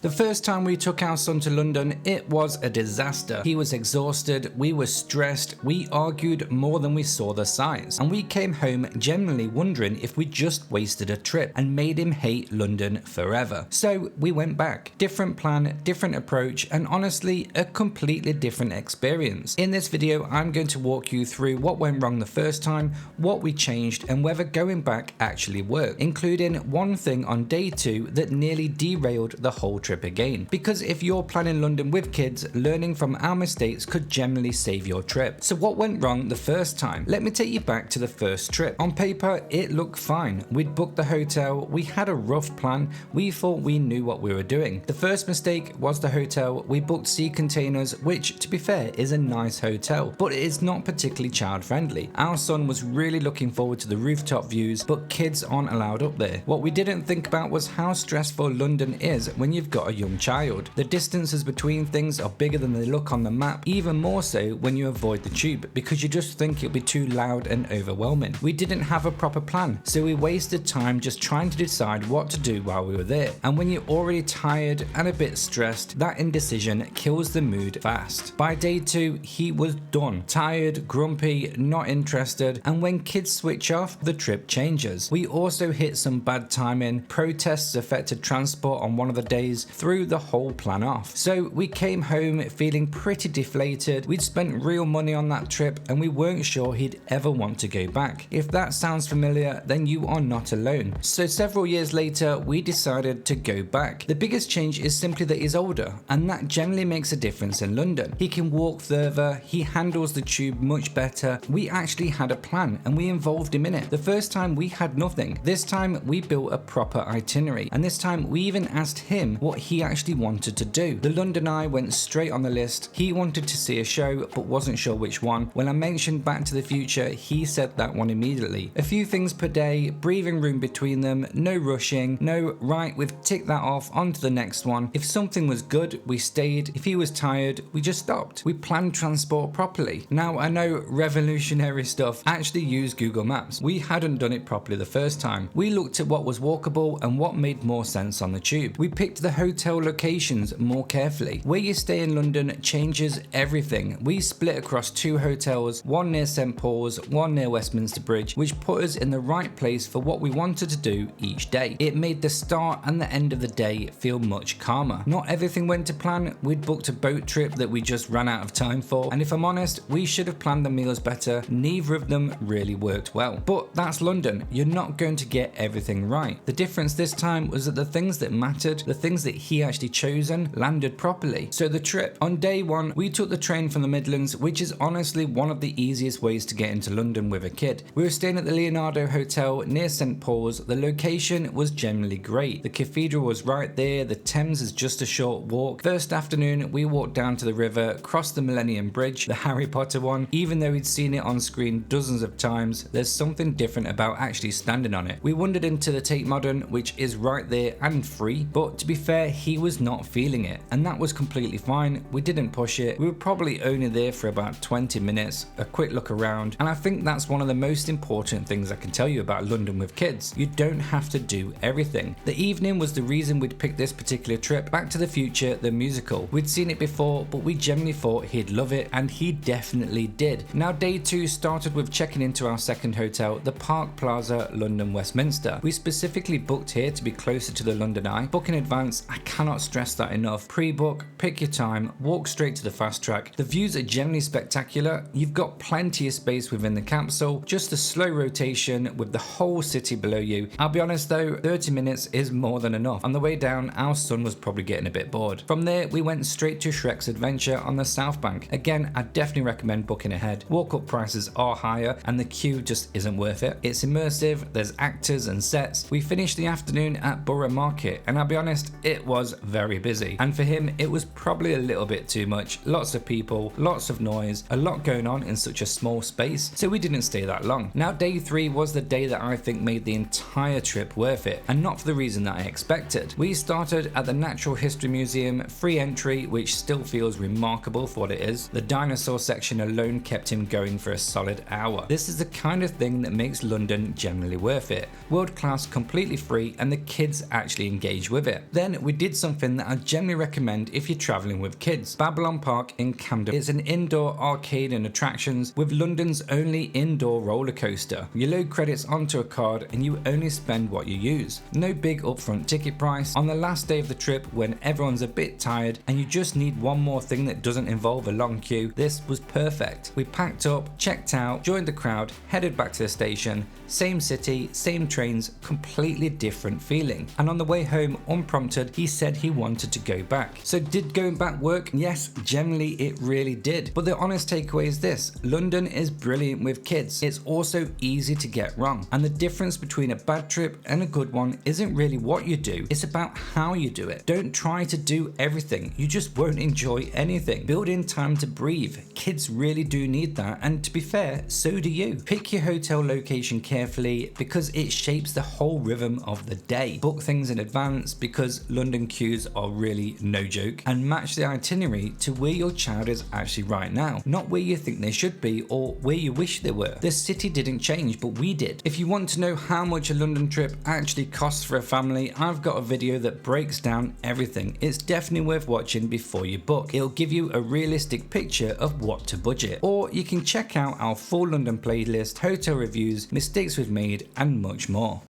The first time we took our son to London, it was a disaster. He was exhausted, we were stressed, we argued more than we saw the sights, and we came home genuinely wondering if we just wasted a trip and made him hate London forever. So we went back. Different plan, different approach, and honestly, a completely different experience. In this video, I'm going to walk you through what went wrong the first time, what we changed, and whether going back actually worked, including one thing on day 2 that nearly derailed the whole trip again. Because if you're planning London with kids, learning from our mistakes could generally save your trip. So what went wrong the first time? Let me take you back to the first trip. On paper, it looked fine. We'd booked the hotel, we had a rough plan, we thought we knew what we were doing. The first mistake was the hotel. We booked Sea Containers, which to be fair is a nice hotel, but it is not particularly child friendly. Our son was really looking forward to the rooftop views, but kids aren't allowed up there. What we didn't think about was how stressful London is when you've got a young child. The distances between things are bigger than they look on the map, even more so when you avoid the tube, because you just think it'll be too loud and overwhelming. We didn't have a proper plan, so we wasted time just trying to decide what to do while we were there. And when you're already tired and a bit stressed, that indecision kills the mood fast. By day 2, he was done. Tired, grumpy, not interested, and when kids switch off, the trip changes. We also hit some bad timing. Protests affected transport on one of the days, threw the whole plan off. So we came home feeling pretty deflated. We'd spent real money on that trip and we weren't sure he'd ever want to go back. If that sounds familiar, then you are not alone. So several years later, we decided to go back. The biggest change is simply that he's older, and that generally makes a difference in London. He can walk further, he handles the tube much better. We actually had a plan and we involved him in it. The first time we had nothing. This time we built a proper itinerary, and this time we even asked him what he actually wanted to do. The London Eye went straight on the list. He wanted to see a show but wasn't sure which one. When I mentioned Back to the Future, he said that one immediately. A few things per day, breathing room between them, no rushing, no right, we've ticked that off, on to the next one. If something was good, we stayed. If he was tired, we just stopped. We planned transport properly. Now I know revolutionary stuff, actually use Google Maps. We hadn't done it properly the first time. We looked at what was walkable and what made more sense on the tube. We picked the hotel locations more carefully. Where you stay in London changes everything. We split across 2 hotels, one near St Paul's, one near Westminster Bridge, which put us in the right place for what we wanted to do each day. It made the start and the end of the day feel much calmer. Not everything went to plan. We'd booked a boat trip that we just ran out of time for, and if I'm honest, we should have planned the meals better. Neither of them really worked well. But that's London. You're not going to get everything right. The difference this time was that the things that mattered, the things that he actually chosen, landed properly. So the trip, on day 1, we took the train from the Midlands, which is honestly one of the easiest ways to get into London with a kid. We were staying at the Leonardo Hotel near St Paul's. The location was generally great. The cathedral was right there, the Thames is just a short walk. First afternoon, we walked down to the river, crossed the Millennium Bridge, the Harry Potter one. Even though we'd seen it on screen dozens of times, there's something different about actually standing on it. We wandered into the Tate Modern, which is right there and free, but to be fair, he was not feeling it, and that was completely fine. We didn't push it. We were probably only there for about 20 minutes, a quick look around, and I think that's one of the most important things I can tell you about London with kids. You don't have to do everything. The evening was the reason we'd picked this particular trip. Back to the Future, the musical. We'd seen it before, but we genuinely thought he'd love it, and he definitely did. Now day 2 started with checking into our second hotel, the Park Plaza, London Westminster. We specifically booked here to be closer to the London Eye. Book in advance, I cannot stress that enough. Pre-book, pick your time, walk straight to the fast track. The views are generally spectacular. You've got plenty of space within the capsule, just a slow rotation with the whole city below you. I'll be honest though, 30 minutes is more than enough. On the way down, our son was probably getting a bit bored. From there, we went straight to Shrek's Adventure on the South Bank. Again, I definitely recommend booking ahead. Walk-up prices are higher and the queue just isn't worth it. It's immersive, there's actors and sets. We finished the afternoon at Borough Market, and I'll be honest, it was very busy. And for him, it was probably a little bit too much. Lots of people, lots of noise, a lot going on in such a small space, so we didn't stay that long. Now day 3 was the day that I think made the entire trip worth it, and not for the reason that I expected. We started at the Natural History Museum, free entry, which still feels remarkable for what it is. The dinosaur section alone kept him going for a solid hour. This is the kind of thing that makes London generally worth it. World class, completely free, and the kids actually engage with it. Then we we did something that I generally recommend if you're travelling with kids. Babylon Park in Camden. It's an indoor arcade and attractions with London's only indoor roller coaster. You load credits onto a card and you only spend what you use. No big upfront ticket price. On the last day of the trip when everyone's a bit tired and you just need one more thing that doesn't involve a long queue, this was perfect. We packed up, checked out, joined the crowd, headed back to the station. Same city, same trains, completely different feeling. And on the way home, unprompted, he said he wanted to go back. So did going back work? Yes, generally it really did. But the honest takeaway is this: London is brilliant with kids. It's also easy to get wrong. And the difference between a bad trip and a good one isn't really what you do, it's about how you do it. Don't try to do everything, you just won't enjoy anything. Build in time to breathe. Kids really do need that, and to be fair, so do you. Pick your hotel location carefully because it shapes the whole rhythm of the day. Book things in advance because London queues are really no joke, and match the itinerary to where your child is actually right now, not where you think they should be or where you wish they were. The city didn't change, but we did. If you want to know how much a London trip actually costs for a family, I've got a video that breaks down everything. It's definitely worth watching before you book. It'll give you a realistic picture of what to budget. Or you can check out our full London playlist, hotel reviews, mistakes we've made, and much more.